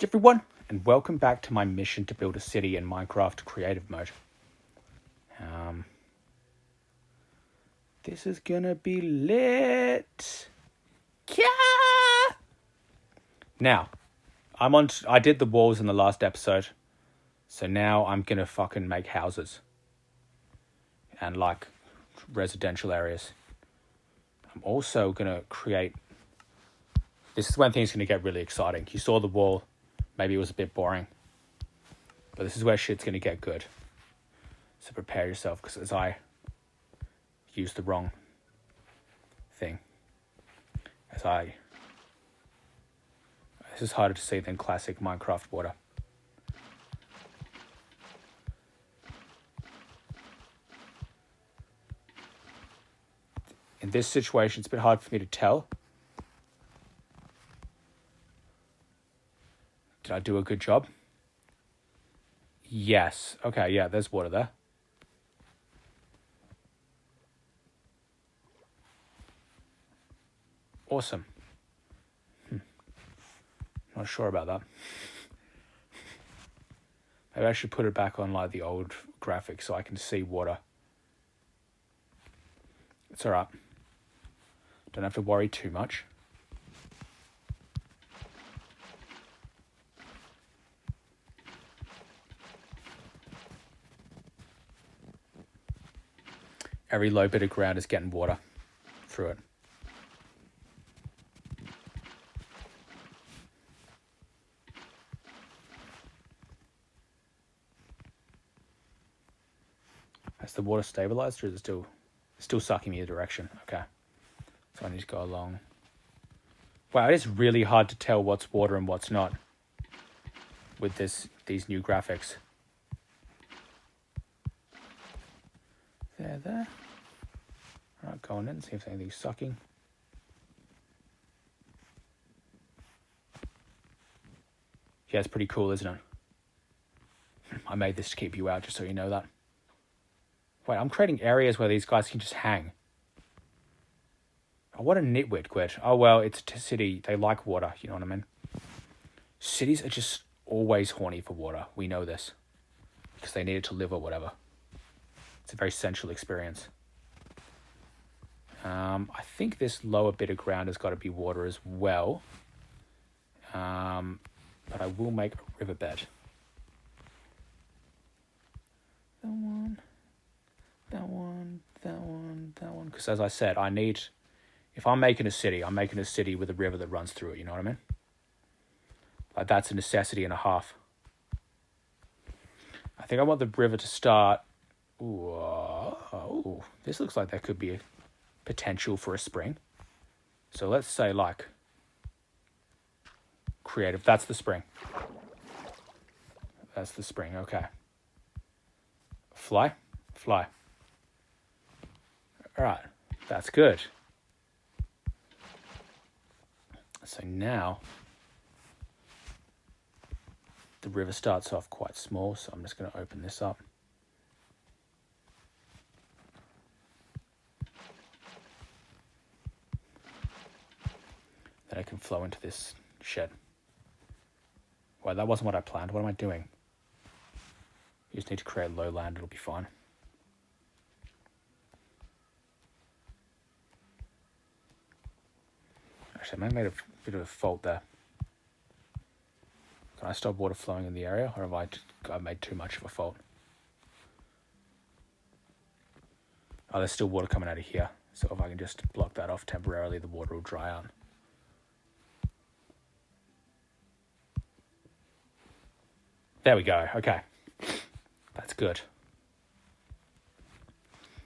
Everyone, and welcome back to my mission to build a city in Minecraft creative mode. This is gonna be lit. Yeah! Now, I did the walls in the last episode, so now I'm gonna fucking make houses and like residential areas. I'm also gonna create. This is when things are gonna get really exciting. You saw the wall. Maybe it was a bit boring. But this is where shit's going to get good. So prepare yourself, because as I use the wrong thing. This is harder to see than classic Minecraft water. In this situation, it's a bit hard for me to tell. Did I do a good job? Yes. Okay, yeah, there's water there. Awesome. Not sure about that. Maybe I should put it back on like the old graphics so I can see water. It's alright. Don't have to worry too much. Every low bit of ground is getting water through it. Has the water stabilized, or is it still sucking me a direction? Okay. So I need to go along. Wow, it is really hard to tell what's water and what's not with these new graphics. There. Alright, going in, see if anything's sucking. Yeah, it's pretty cool, isn't it? I made this to keep you out, just so you know that. Wait, I'm creating areas where these guys can just hang. Oh, what a nitwit, Gwyd. Oh, well, it's a city. They like water, you know what I mean? Cities are just always horny for water. We know this. Because they need it to live or whatever. It's a very sensual experience. I think this lower bit of ground has got to be water as well. But I will make a riverbed. That one. Because as I said, if I'm making a city, I'm making a city with a river that runs through it, you know what I mean? Like, that's a necessity and a half. I think I want the river to start. Ooh, this looks like there could be a potential for a spring. So let's say like creative. That's the spring. Okay. Fly. All right, that's good. So now the river starts off quite small, so I'm just going to open this up. Then I can flow into this shed. Well, that wasn't what I planned. What am I doing? You just need to create low land, it'll be fine. Actually, I made a bit of a fault there. Can I stop water flowing in the area, or have I made too much of a fault? Oh, there's still water coming out of here. So if I can just block that off temporarily, the water will dry out. There we go. Okay. That's good.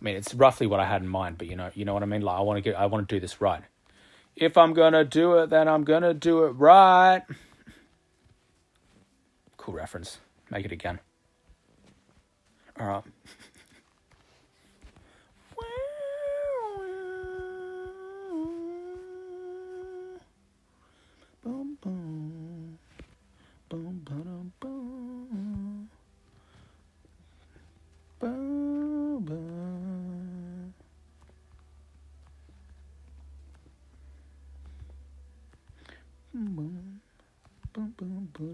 I mean, it's roughly what I had in mind, but you know what I mean? Like, I want to do this right. If I'm going to do it, then I'm going to do it right. Cool reference. Make it again. All right. Boom, boom. Boom, boom, boom. Boom, boom. Boom, boom, boom, boom,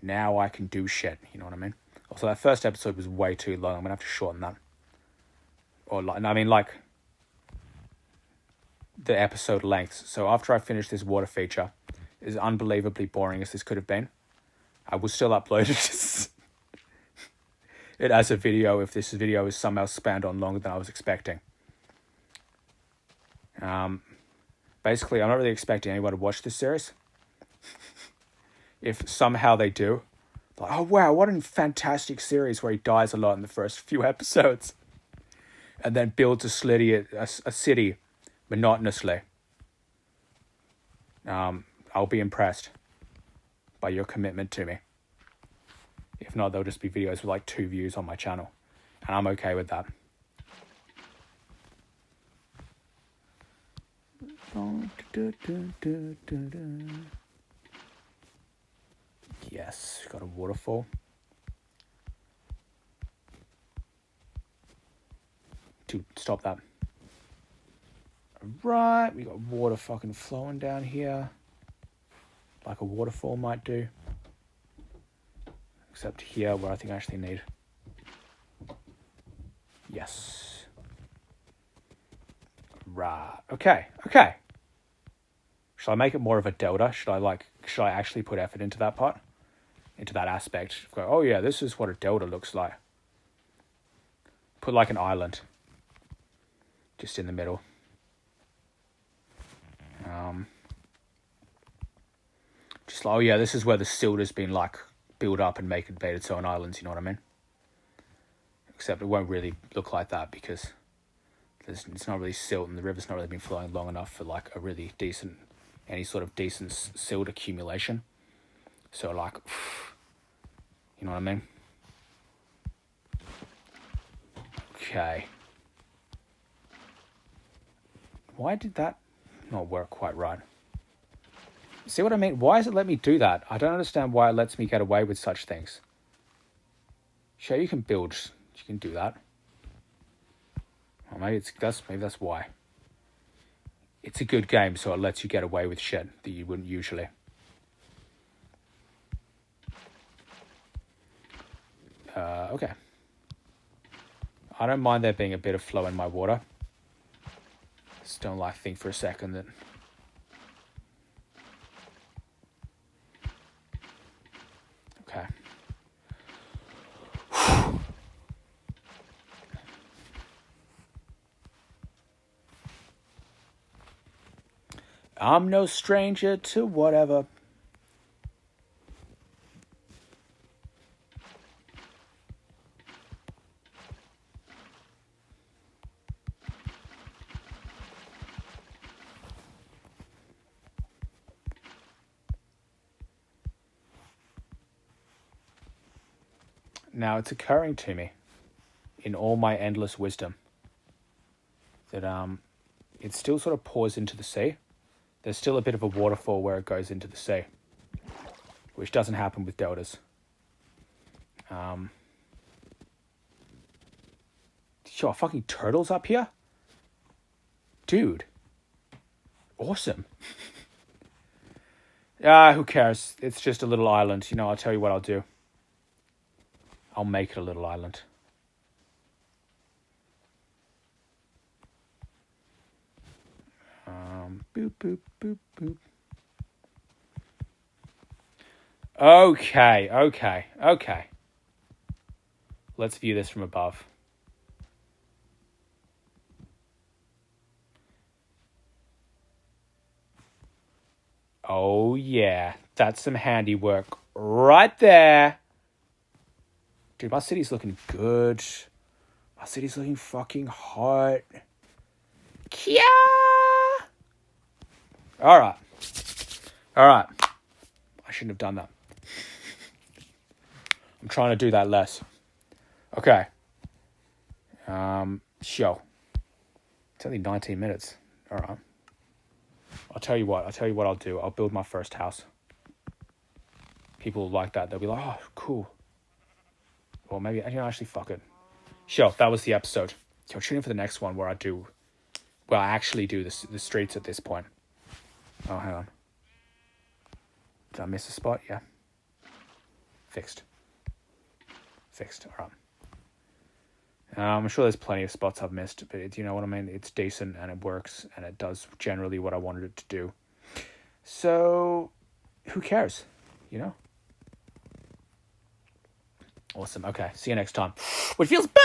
Now I can do shit. You know what I mean? Also, that first episode was way too long. I'm gonna have to shorten that. Or like the episode lengths. So after I finish this water feature, as unbelievably boring as this could have been, I will still upload it as a video if this video is somehow spanned on longer than I was expecting. Basically, I'm not really expecting anyone to watch this series. If somehow they do, like, oh wow, what a fantastic series where he dies a lot in the first few episodes, and then builds a city monotonously. I'll be impressed by your commitment to me. If not, there'll just be videos with like 2 views on my channel, and I'm okay with that. Yes, got a waterfall. Dude, stop that. Right, we got water fucking flowing down here, like a waterfall might do. Except here, where I think I actually need. Yes. Right. Okay. Should I make it more of a delta? Should I actually put effort into that part? Into that aspect? Go, oh yeah, this is what a delta looks like. Put like an island. Just in the middle. Just like, oh yeah, this is where the silt has been like built up and made its own islands, you know what I mean? Except it won't really look like that because it's not really silt and the river's not really been flowing long enough for like a really decent, any sort of decent silt accumulation. So like, you know what I mean? Okay. Why did that not work quite right? See what I mean? Why does it let me do that? I don't understand why it lets me get away with such things. Sure, you can build. You can do that. Or maybe that's why. It's a good game, so it lets you get away with shit that you wouldn't usually. Okay. I don't mind there being a bit of flow in my water. Just don't like think for a second that. Okay. I'm no stranger to whatever. Now it's occurring to me, in all my endless wisdom, that it still sort of pours into the sea. There's still a bit of a waterfall where it goes into the sea, which doesn't happen with deltas. Sure, fucking turtles up here? Dude. Awesome. Who cares? It's just a little island. You know, I'll tell you what I'll do. I'll make it a little island. Boop, boop, boop, boop. Okay. Let's view this from above. Oh yeah, that's some handiwork right there. Dude, my city's looking good. My city's looking fucking hot. Kia! All right. I shouldn't have done that. I'm trying to do that less. Okay. Show. It's only 19 minutes. All right. I'll tell you what I'll do. I'll build my first house. People will like that. They'll be like, oh, cool. Or maybe, actually, fuck it. Sure, that was the episode. So tune in for the next one where I actually do the streets at this point. Oh, hang on. Did I miss a spot? Yeah. Fixed. All right. I'm sure there's plenty of spots I've missed, but you know what I mean? It's decent and it works and it does generally what I wanted it to do. So, who cares? You know? Awesome. Okay, see you next time. What feels bad?